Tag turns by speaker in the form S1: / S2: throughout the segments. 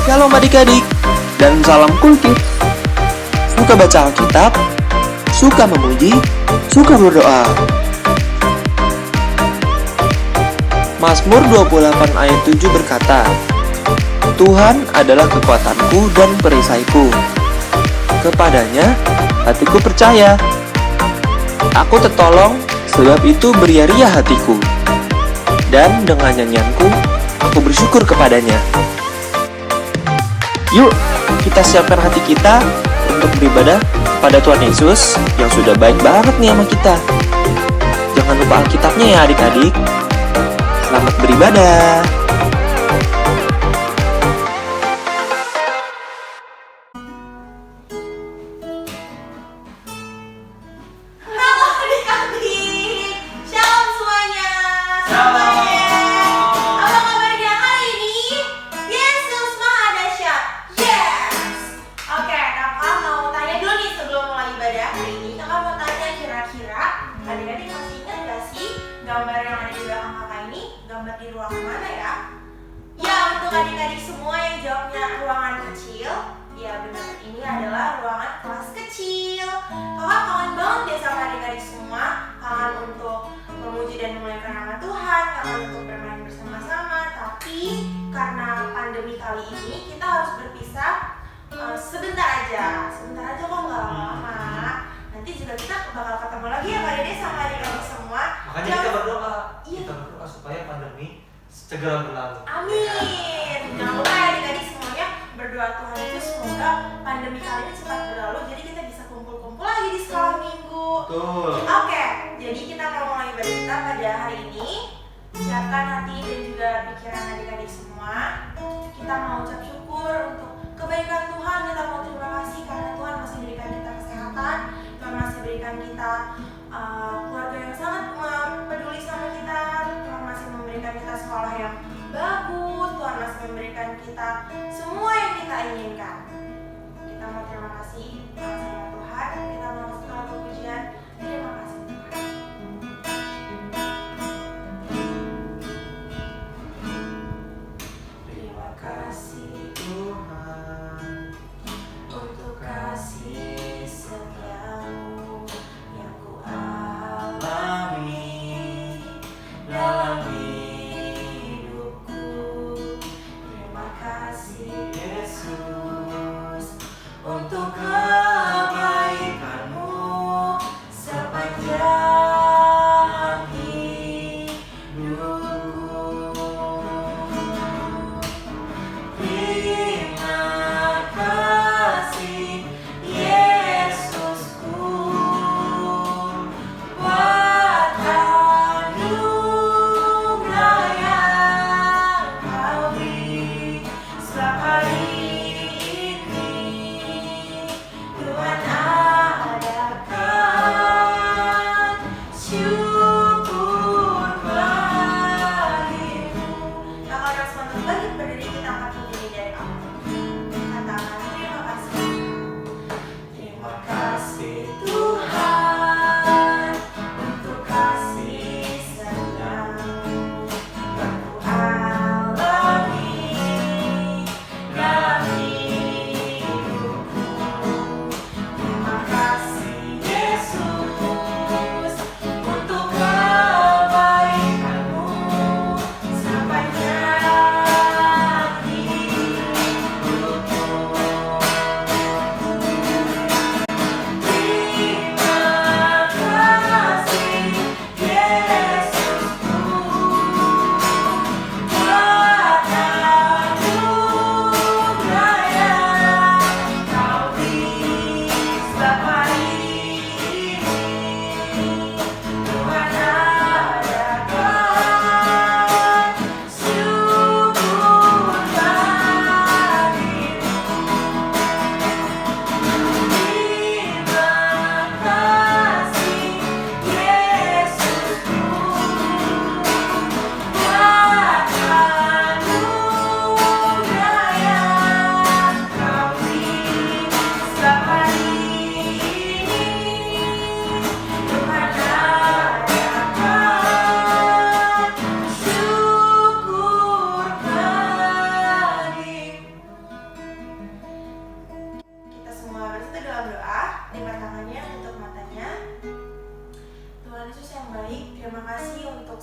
S1: Shalom adik-adik, dan salam kultif. Suka baca Alkitab, suka memuji, suka berdoa. Mazmur 28 ayat 7 berkata, Tuhan adalah kekuatanku dan perisaiku. Kepadanya hatiku percaya. Aku tertolong, sebab itu beria-ria hatiku. Dan dengan nyanyianku, aku bersyukur kepadanya. Yuk, kita siapkan hati kita untuk beribadah pada Tuhan Yesus yang sudah baik banget nih sama kita. Jangan lupa Alkitabnya ya adik-adik. Selamat beribadah.
S2: Halo adik-adik, shalom semuanya. Apa kabarnya hari ini? Yesus Maha Dahsyat. Yes. Oke, kakak mau tanya dulu nih sebelum mulai ibadah hari ini. Kakak mau tanya kira-kira adik-adik masih ingat gak sih gambar yang ada di belakang kakak ini? Gambar di ruangan mana ya? Ya, untuk adik-adik semua yang jawabnya ruangan kecil. Ya benar, ini adalah ruangan kelas kecil. Kakak kangen banget deh sama adik-adik semua. Kangen untuk memuji dan memuliakan nama Tuhan, kangen untuk bermain bersama-sama. Tapi karena pandemi kali ini kita harus berpisah sebentar aja kok, nggak lama. Nanti juga kita bakal ketemu lagi ya Kak Dede sama adik-adik semua.
S3: Makanya kita berdoa, supaya pandemi segera berlalu.
S2: Amin. Jangan lupa ya adik-adik semuanya berdoa Tuhan itu semoga pandemi kali ini cepat berlalu, jadi kita bisa kumpul-kumpul lagi di sekolah minggu.
S3: Betul.
S2: Oke, jadi kita mau mulai ibadah kita pada hari ini. Siapkan hati dan juga pikiran adik-adik semua. Kita mau ucap syukur untuk kebaikan Tuhan. Kita mau terima kasih karena Tuhan masih berikan kita kesehatan. Tuhan masih berikan kita keluarga yang sangat peduli sama kita. Tuhan masih memberikan kita sekolah yang bagus. Tuhan masih memberikan kita semua yang kita inginkan. Kita mau terima kasih sama Tuhan. Kita mau masuk ke pujian. Terima kasih Tuhan. Terima kasih Tuhan untuk kasih setiamu yang ku alami dalam hidupku. Terima kasih Yesus untuk kebaikanmu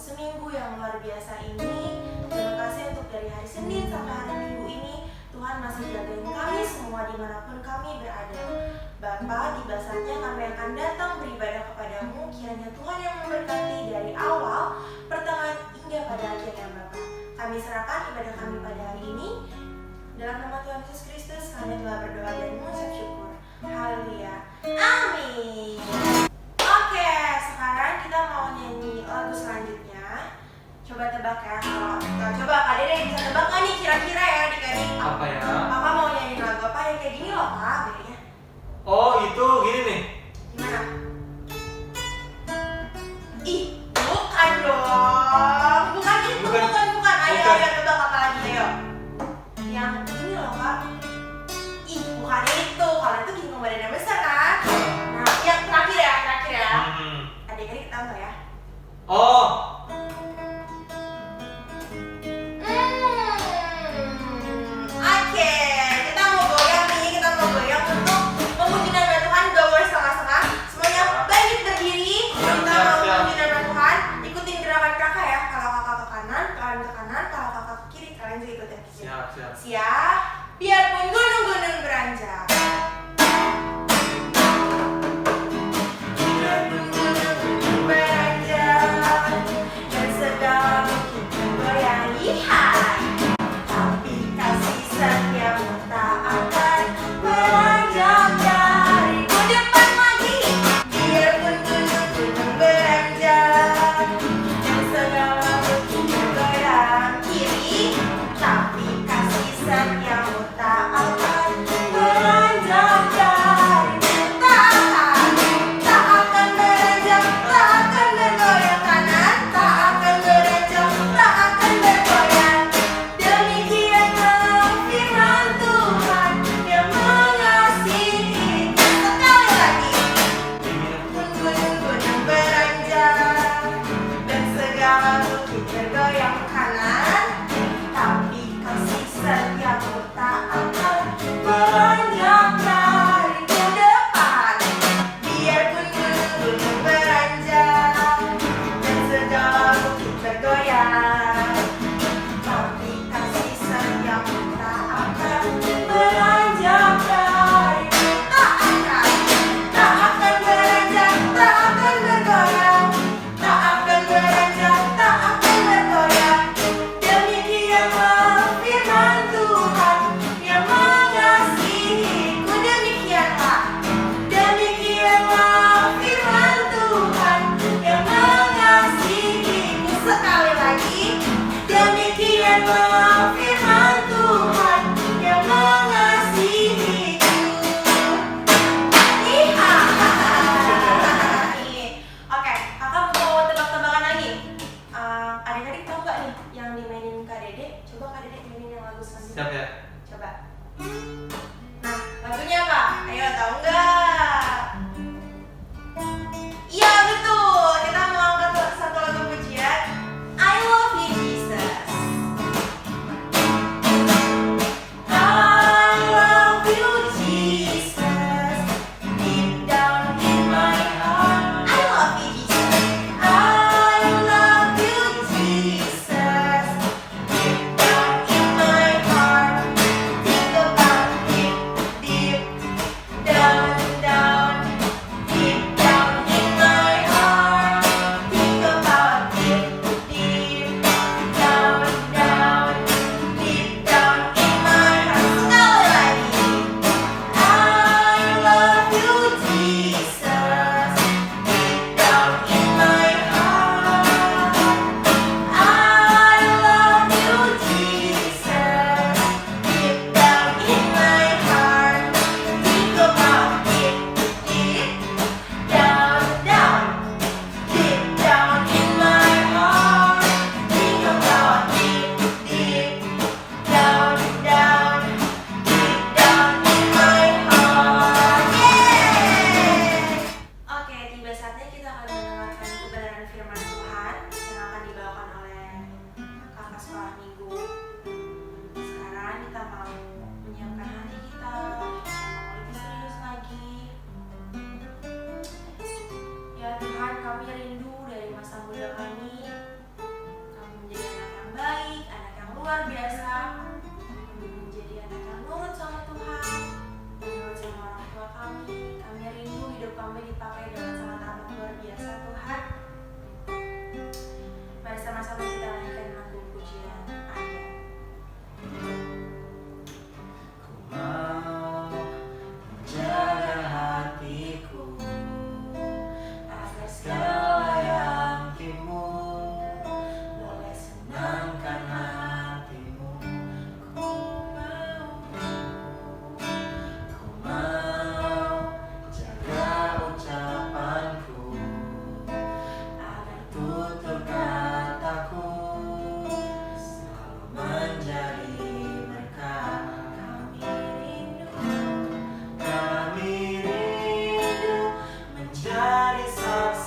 S2: seminggu yang luar biasa ini. Terima kasih untuk dari hari Senin sampai hari Minggu ini Tuhan masih jagain kami semua dimanapun kami berada. Bapa, tiba saatnya kami akan datang beribadah kepadamu. Kiranya Tuhan yang memberkati dari awal, pertengahan hingga pada akhirnya Bapa. Kami serahkan ibadah kami pada hari ini. Dalam nama Tuhan Yesus Kristus kami telah berdoa dan mengucap syukur. Haleluya. Amin. Oke, sekarang kita mau nyanyi lagu selanjutnya. Coba tebak ya. Coba Kak Dede bisa tebak nggak nih kira-kira ya adik-adik?
S3: Apa ya?
S2: Kakak mau nyanyi lagu apa yang kayak gini loh Kak, bedanya.
S3: Oh, itu gini nih.
S2: Gimana? Ih, bukan dong. Bukan itu,
S3: Bukan.
S2: bukan. Ayo,
S3: Bukan.
S2: ayo tebak apa lagi, ayo. Yang ini loh Kak. Ih, bukan itu. Kalau itu gingung badan yang besar kan? Nah, yang terakhir ya. Adik-adik tahu nggak ya?
S3: Oh,
S2: Oke, kita mau goyang nih, untuk memuji nama Tuhan. Gak boleh setengah-setengah. Semuanya bangkit berdiri. Kita mau memuji nama Tuhan. Ikutin gerakan kakak ya. Kalau kakak ke kanan, kalian ke kanan. Kalau kakak ke kiri, kalian juga ikutin ke kiri.
S3: siap.
S2: Siap. Biarpun gunung-gunung beranjak. Biarpun gunung-gunung beranjak dan segala bukit bergoyang, hai. Tapi kasih setiamu tak akan beranjak dariku. Depan lagi. Biarpun gunung-gunung beranjak dan segala bukit bergoyang, kiri. Tapi kasih setiamu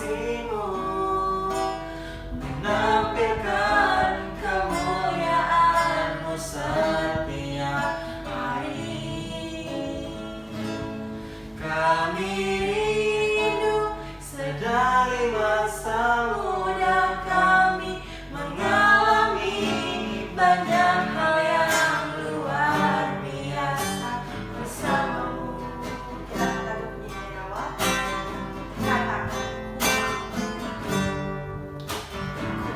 S3: saksimu, menampilkan kemuliaan-Mu setiap hari. Kami rindu sedari masa muda kami mengalami banyak hal yang luar biasa bersamamu.
S2: Kita lagu punya dari awal. Katakan.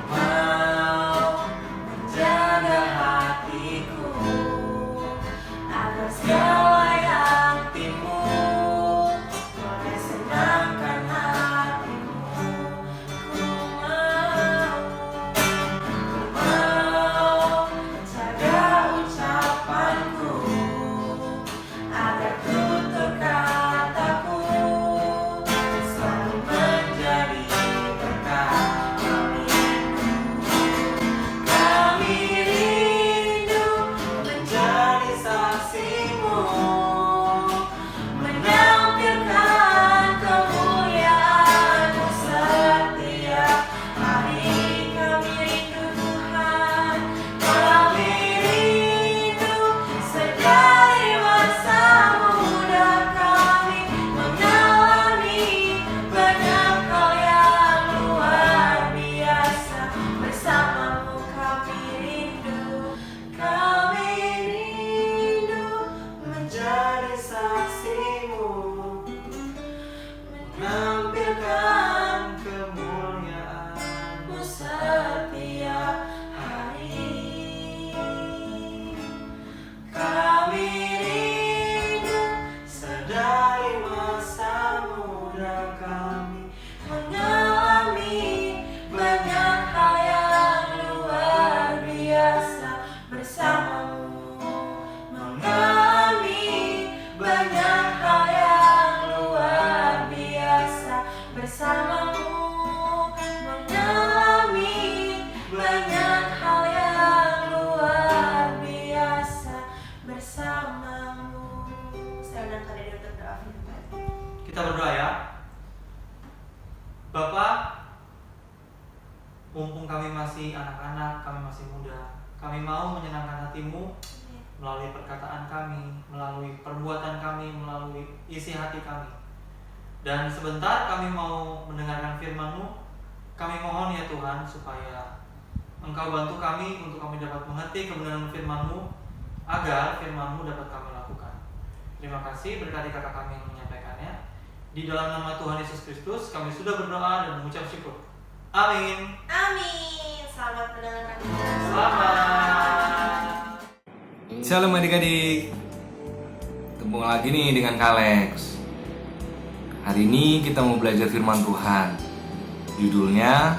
S3: Mau menjaga hatiku agar segala yang Timu boleh senangkan hatimu. Ku mau jaga ucapanku agar tutur kataku selalu menjadi berkat. Kami rindu menjadi saksimu, menampilkan kemuliaan-Mu setiap hari. Kami rindu Tuhan, kami rindu sedari masa muda kami mengalami banyak hal yang luar biasa bersamamu. Kami rindu menjadi saksimu, menampilkan kemuliaan-Mu setiap hari. Kami rindu sedari masa muda kami mengalami banyak hal yang luar biasa bersamamu, mengalami banyak hal yang luar biasa bersamamu, mengalami banyak hal yang luar biasa bersamamu.
S2: Saya undang kalian untuk doa firman.
S3: Kita berdoa ya. Bapak, mumpung kami masih anak-anak, kami masih muda, kami mau menyenangkan hati-Mu melalui perkataan kami, melalui perbuatan kami, melalui isi hati kami. Dan sebentar kami mau mendengarkan firman-Mu. Kami mohon ya Tuhan supaya Engkau bantu kami untuk kami dapat mengerti kebenaran firman-Mu, agar firman-Mu dapat kami lakukan. Terima kasih, berkati kakak kami yang menyampaikannya. Di dalam nama Tuhan Yesus Kristus kami sudah berdoa dan mengucap syukur. Amin.
S2: Amin. Selamat mendengarkan.
S3: Selamat.
S4: Shalom adik-adik. Ketemu lagi nih dengan Kak Alex. Hari ini kita mau belajar firman Tuhan. Judulnya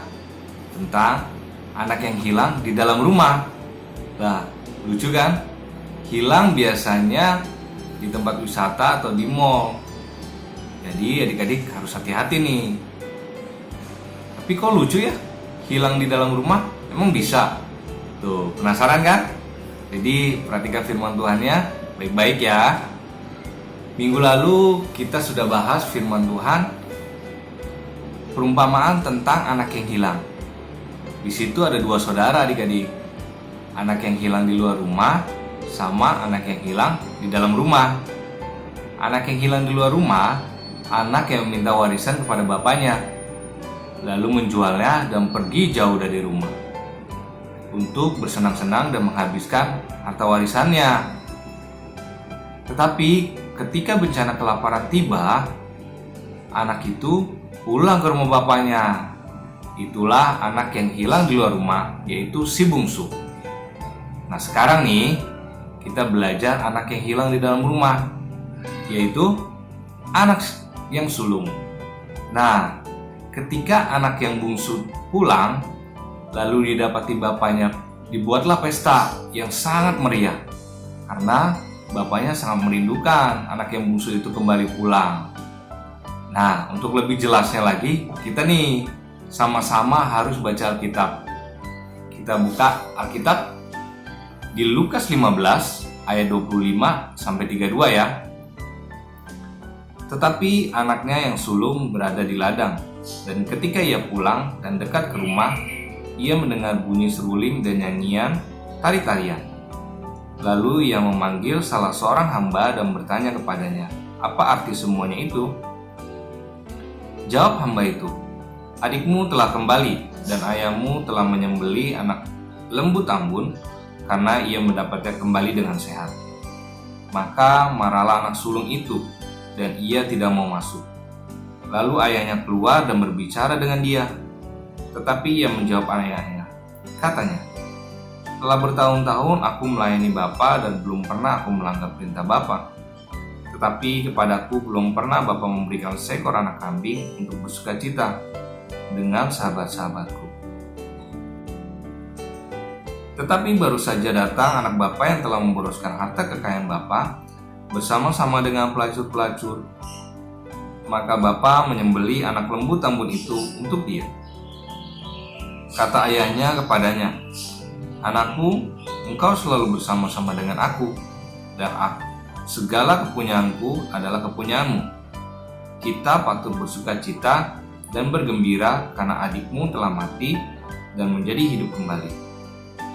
S4: tentang anak yang hilang di dalam rumah. Nah, lucu kan? Hilang biasanya di tempat wisata atau di mall. Jadi adik-adik harus hati-hati nih. Tapi kok lucu ya? Hilang di dalam rumah? Emang bisa? Tuh, penasaran kan? Jadi perhatikan firman Tuhannya baik-baik ya. Minggu lalu kita sudah bahas firman Tuhan, perumpamaan tentang anak yang hilang. Di situ ada dua saudara adik-adik. Anak yang hilang di luar rumah sama anak yang hilang di dalam rumah. Anak yang hilang di luar rumah, anak yang meminta warisan kepada bapaknya, lalu menjualnya dan pergi jauh dari rumah untuk bersenang-senang dan menghabiskan harta warisannya. Tetapi ketika bencana kelaparan tiba, anak itu pulang ke rumah bapaknya. Itulah anak yang hilang di luar rumah, yaitu si bungsu. Nah sekarang nih kita belajar anak yang hilang di dalam rumah, yaitu anak yang sulung. Nah ketika anak yang bungsu pulang, lalu didapati bapaknya, dibuatlah pesta yang sangat meriah karena bapaknya sangat merindukan anak yang bungsu itu kembali pulang. Nah, untuk lebih jelasnya lagi, kita nih sama-sama harus baca Alkitab. Kita buka Alkitab di Lukas 15 ayat 25 sampai 32 ya. Tetapi anaknya yang sulung berada di ladang Dan ketika ia pulang dan dekat ke rumah, ia mendengar bunyi seruling dan nyanyian tari-tarian. Lalu ia memanggil salah seorang hamba dan bertanya kepadanya, "Apa arti semuanya itu?" Jawab hamba itu, "Adikmu telah kembali dan ayahmu telah menyembelih anak lembu tambun karena ia mendapatnya kembali dengan sehat." Maka marahlah anak sulung itu dan ia tidak mau masuk. Lalu ayahnya keluar dan berbicara dengan dia. Tetapi ia menjawab ayahnya, katanya, "Telah bertahun-tahun aku melayani Bapa dan belum pernah aku melanggar perintah Bapa. Tetapi kepadaku belum pernah Bapa memberikan seekor anak kambing untuk bersukacita dengan sahabat-sahabatku." Tetapi baru saja datang anak bapa yang telah memboroskan harta kekayaan bapa bersama-sama dengan pelacur-pelacur. Maka bapa menyembelih anak lembu tambun itu untuk dia. Kata ayahnya kepadanya, "Anakku, engkau selalu bersama-sama dengan aku, dan segala kepunyaanku adalah kepunyaanmu. Kita patut bersukacita dan bergembira karena adikmu telah mati dan menjadi hidup kembali.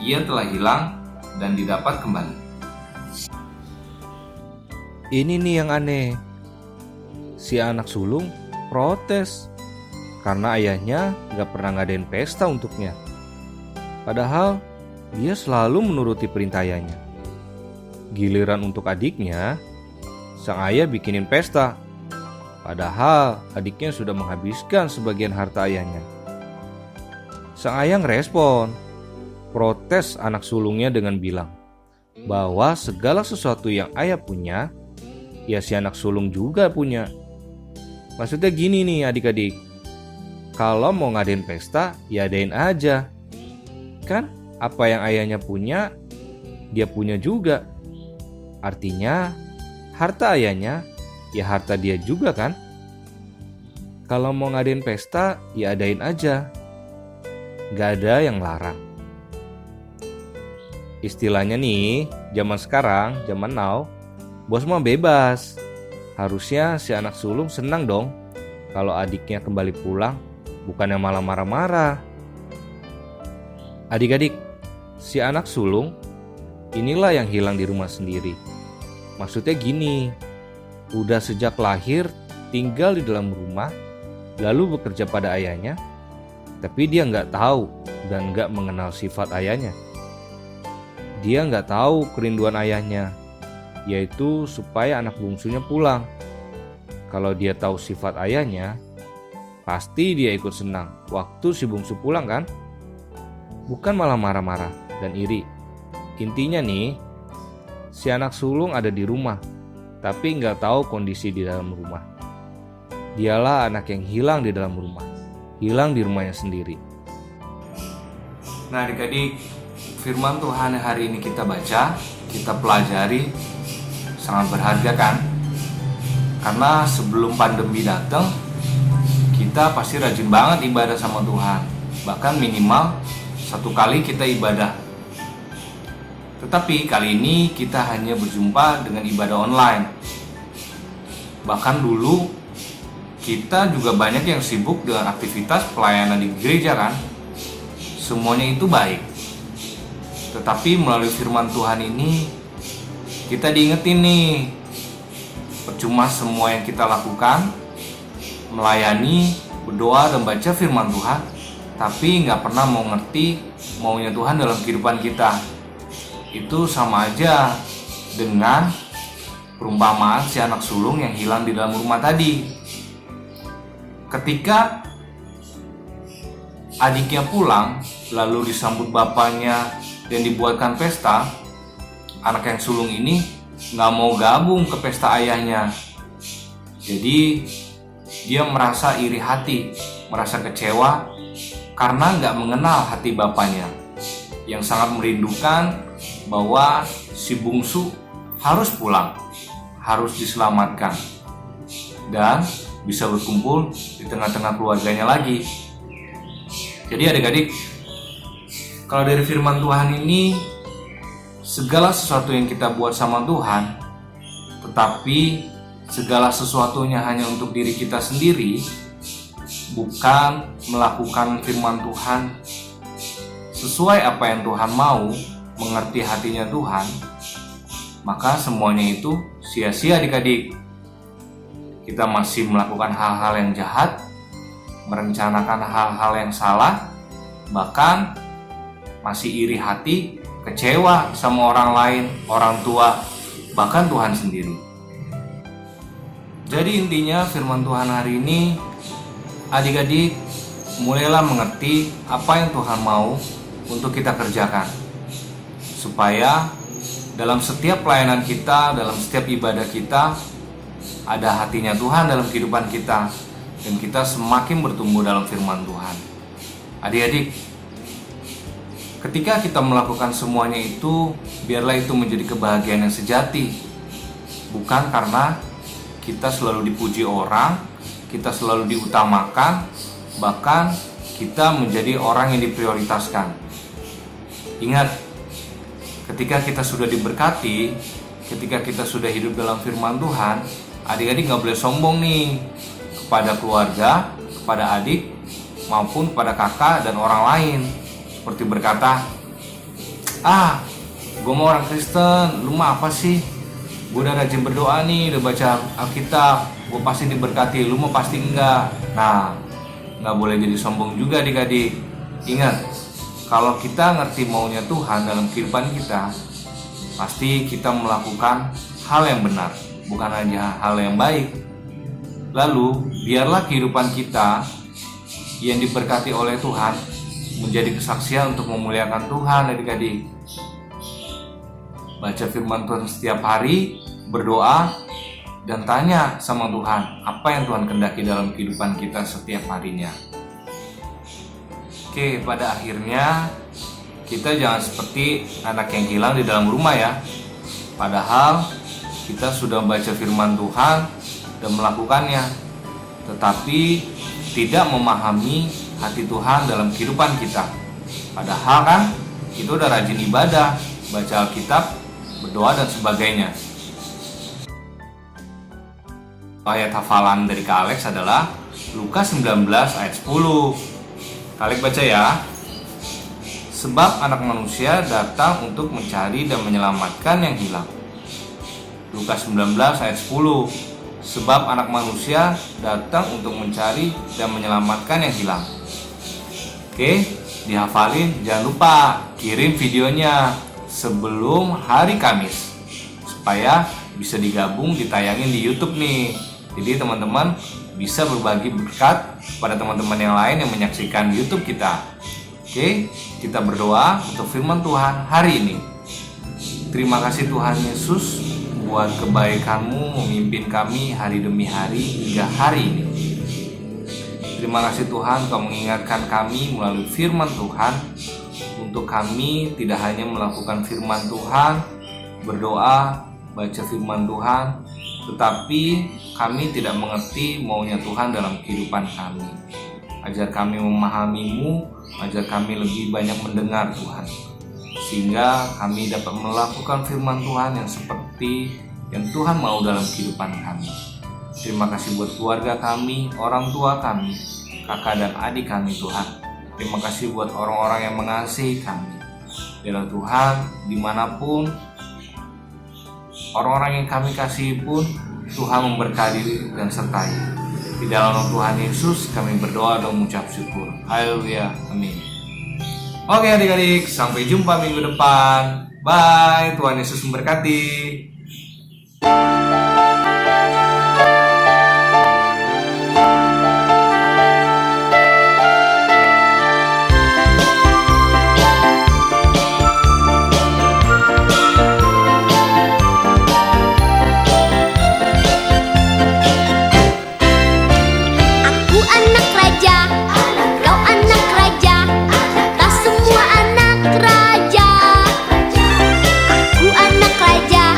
S4: Ia telah hilang dan didapat kembali."
S5: Ini nih yang aneh. Si anak sulung protes karena ayahnya gak pernah ngadain pesta untuknya. Padahal dia selalu menuruti perintah ayahnya. Giliran untuk adiknya, sang ayah bikinin pesta. Padahal adiknya sudah menghabiskan sebagian harta ayahnya. Sang ayah ngerespon, protes anak sulungnya dengan bilang bahwa segala sesuatu yang ayah punya, ya si anak sulung juga punya. Maksudnya gini nih adik-adik, kalau mau ngadain pesta, ya adain aja. Kan apa yang ayahnya punya, dia punya juga. Artinya harta ayahnya, ya harta dia juga kan. Kalau mau ngadain pesta, ya adain aja. Gak ada yang larang. Istilahnya nih, zaman sekarang, zaman now, bos mah bebas. Harusnya si anak sulung senang dong kalau adiknya kembali pulang, bukannya malah marah-marah. Adik-adik, si anak sulung inilah yang hilang di rumah sendiri. Maksudnya gini, udah sejak lahir tinggal di dalam rumah, lalu bekerja pada ayahnya, tapi dia nggak tahu dan nggak mengenal sifat ayahnya. Dia nggak tahu kerinduan ayahnya, yaitu supaya anak bungsunya pulang. Kalau dia tahu sifat ayahnya, pasti dia ikut senang waktu si bungsu pulang kan? Bukan malah marah-marah dan iri. Intinya nih, si anak sulung ada di rumah, tapi nggak tahu kondisi di dalam rumah. Dialah anak yang hilang di dalam rumah, hilang di rumahnya sendiri.
S4: Nah adik-adik, firman Tuhan yang hari ini kita baca, kita pelajari, sangat berharga kan? Karena sebelum pandemi datang, kita pasti rajin banget ibadah sama Tuhan. Bahkan minimal 1 kali kita ibadah. Tetapi kali ini kita hanya berjumpa dengan ibadah online. Bahkan dulu kita juga banyak yang sibuk dengan aktivitas pelayanan di gereja kan. Semuanya itu baik. Tetapi melalui firman Tuhan ini kita diingetin nih, percuma semua yang kita lakukan, melayani, berdoa dan baca firman Tuhan, tapi nggak pernah mau ngerti maunya Tuhan dalam kehidupan kita. Itu sama aja dengan perumpamaan si anak sulung yang hilang di dalam rumah tadi. Ketika adiknya pulang, lalu disambut bapaknya dan dibuatkan pesta, anak yang sulung ini nggak mau gabung ke pesta ayahnya. Jadi dia merasa iri hati, merasa kecewa karena nggak mengenal hati bapaknya yang sangat merindukan bahwa si bungsu harus pulang, harus diselamatkan dan bisa berkumpul di tengah-tengah keluarganya lagi. Jadi adik-adik, kalau dari firman Tuhan ini, segala sesuatu yang kita buat sama Tuhan, tetapi segala sesuatunya hanya untuk diri kita sendiri, bukan melakukan firman Tuhan sesuai apa yang Tuhan mau, mengerti hatinya Tuhan, maka semuanya itu sia-sia adik-adik. Kita masih melakukan hal-hal yang jahat, merencanakan hal-hal yang salah, bahkan masih iri hati, kecewa sama orang lain, orang tua, bahkan Tuhan sendiri. Jadi intinya firman Tuhan hari ini, adik-adik mulailah mengerti apa yang Tuhan mau untuk kita kerjakan, supaya dalam setiap pelayanan kita, dalam setiap ibadah kita, ada hatinya Tuhan dalam kehidupan kita, dan kita semakin bertumbuh dalam firman Tuhan. Adik-adik, ketika kita melakukan semuanya itu, biarlah itu menjadi kebahagiaan yang sejati, bukan karena kita selalu dipuji orang, kita selalu diutamakan, bahkan kita menjadi orang yang diprioritaskan. Ingat, ketika kita sudah diberkati, ketika kita sudah hidup dalam firman Tuhan, adik-adik gak boleh sombong nih kepada keluarga, kepada adik, maupun kepada kakak dan orang lain. Seperti berkata, gue mau orang Kristen, lu mah apa sih? Gue udah rajin berdoa nih, udah baca Alkitab, gue pasti diberkati, lu mah pasti enggak. Nah, gak boleh jadi sombong juga adik-adik. Ingat, kalau kita ngerti maunya Tuhan dalam kehidupan kita, pasti kita melakukan hal yang benar, bukan hanya hal yang baik. Lalu, biarlah kehidupan kita yang diberkati oleh Tuhan menjadi kesaksian untuk memuliakan Tuhan adik-adik. Baca firman Tuhan setiap hari, berdoa, dan tanya sama Tuhan apa yang Tuhan kehendaki dalam kehidupan kita setiap harinya. Oke, pada akhirnya kita jangan seperti anak yang hilang di dalam rumah ya. Padahal kita sudah baca firman Tuhan dan melakukannya, tetapi tidak memahami hati Tuhan dalam kehidupan kita. Padahal kan kita udah rajin ibadah, baca Alkitab, berdoa dan sebagainya. Ayat hafalan dari Kak Alex adalah Lukas 19 ayat 10. Kak Alex baca ya. Sebab anak manusia datang untuk mencari dan menyelamatkan yang hilang. Lukas 19 ayat 10. Sebab anak manusia datang untuk mencari dan menyelamatkan yang hilang. Oke, dihafalin. Jangan lupa kirim videonya sebelum hari Kamis, supaya bisa digabung ditayangin di YouTube nih. Jadi teman-teman bisa berbagi berkat kepada teman-teman yang lain yang menyaksikan YouTube kita. Oke, kita berdoa untuk firman Tuhan hari ini. Terima kasih Tuhan Yesus buat kebaikan-Mu memimpin kami hari demi hari hingga hari ini. Terima kasih Tuhan Kau mengingatkan kami melalui firman Tuhan, untuk kami tidak hanya melakukan firman Tuhan, berdoa, baca firman Tuhan, tetapi kami tidak mengerti maunya Tuhan dalam kehidupan kami. Ajar kami memahami-Mu, ajar kami lebih banyak mendengar Tuhan, sehingga kami dapat melakukan firman Tuhan yang seperti yang Tuhan mau dalam kehidupan kami. Terima kasih buat keluarga kami, orang tua kami, kakak dan adik kami Tuhan. Terima kasih buat orang-orang yang mengasihi kami. Biarlah Tuhan, dimanapun orang-orang yang kami kasihi pun, Tuhan memberkati dan sertai. Di dalam nama Tuhan Yesus kami berdoa dan mengucap syukur. Haleluya, amin. Oke adik-adik, sampai jumpa minggu depan. Bye, Tuhan Yesus memberkati.
S6: Aku anak raja,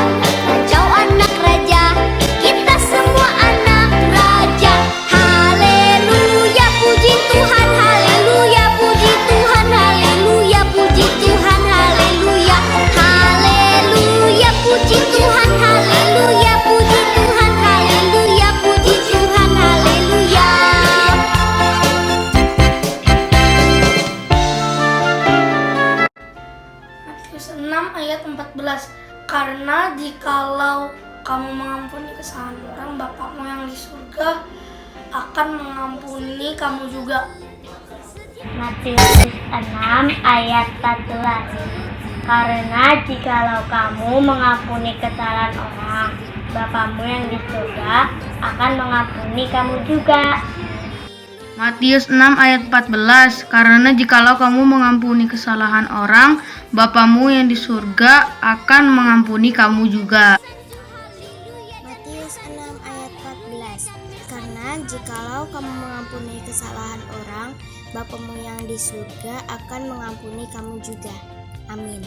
S6: Karena jikalau kamu mengampuni kesalahan orang, Bapakmu yang di surga akan mengampuni kamu juga.
S7: Matius 6 ayat 14. Karena jikalau kamu mengampuni kesalahan orang, Bapakmu yang di surga akan mengampuni kamu juga.
S8: Matius 6 ayat 14. Karena jikalau kamu mengampuni kesalahan orang, Bapamu yang di surga akan mengampuni kamu juga.
S9: Matius 6 ayat 14. Karena jikalau kamu mengampuni kesalahan orang, Bapamu yang di surga akan mengampuni kamu juga. Amin.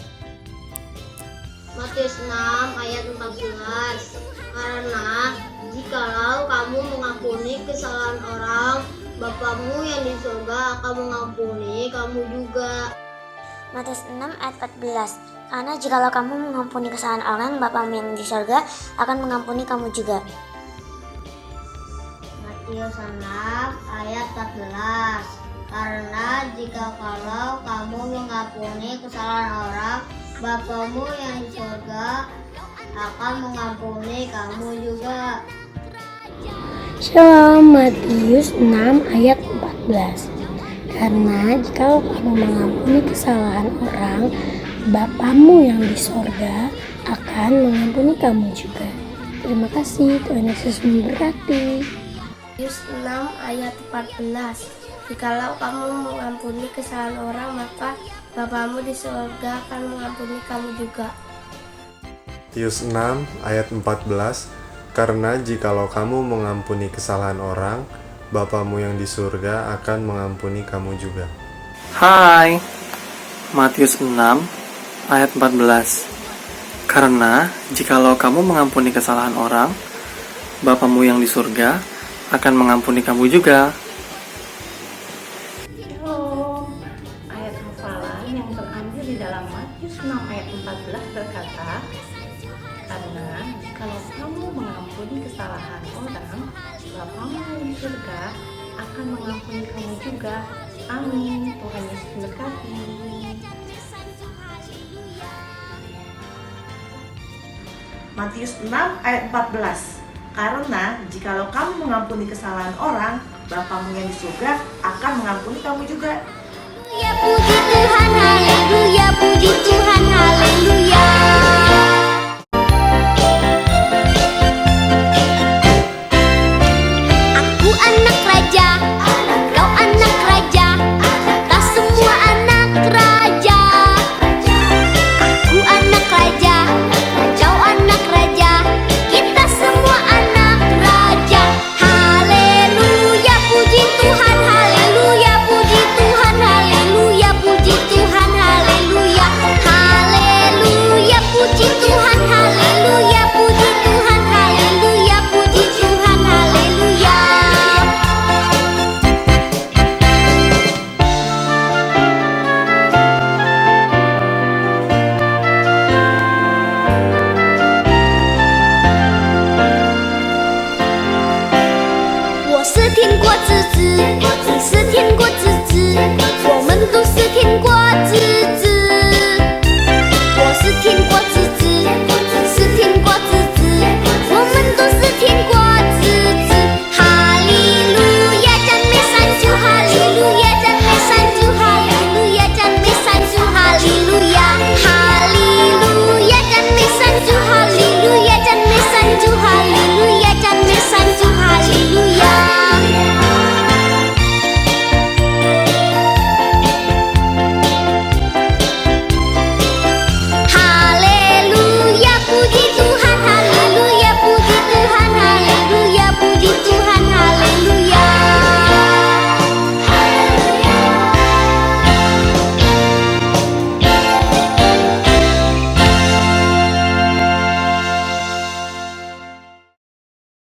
S7: Matius 6 ayat 14. Karena jikalau kamu mengampuni kesalahan orang, Bapakmu yang di surga akan mengampuni kamu juga.
S9: Matius 6 ayat 14. Karena jikalau kamu mengampuni kesalahan orang, Bapamu yang di surga akan mengampuni kamu juga.
S7: Matius 6 ayat 14. Karena jikalau kamu mengampuni kesalahan orang, Bapakmu yang di surga akan mengampuni kamu juga.
S6: Shalom. Matius 6 ayat 14. Karena jikalau kamu mengampuni kesalahan orang, Bapakmu yang di sorga akan mengampuni kamu juga. Terima kasih, Tuhan Yesus memberkati. Matius 6 ayat 14. Jikalau kamu mengampuni kesalahan orang, maka Bapakmu di sorga akan mengampuni kamu juga.
S10: Matius 6 ayat 14. Karena jikalau kamu mengampuni kesalahan orang, Bapamu yang di surga akan mengampuni kamu juga.
S3: Hai, Matius 6 ayat 14. Karena jikalau kamu mengampuni kesalahan orang, Bapamu yang di surga akan mengampuni kamu juga.
S2: Shalom. Ayat hafalan yang terambil di dalam Matius 6 ayat 14 berkata, karena jikalau kamu mengampuni kesalahan orang, Bapakmu yang di surga akan mengampuni kamu juga. Amin. Tuhan Yesus memberkati.
S11: Matius 6 ayat 14. Karena jikalau kamu mengampuni kesalahan orang, Bapakmu yang di surga akan mengampuni kamu juga.
S7: Ya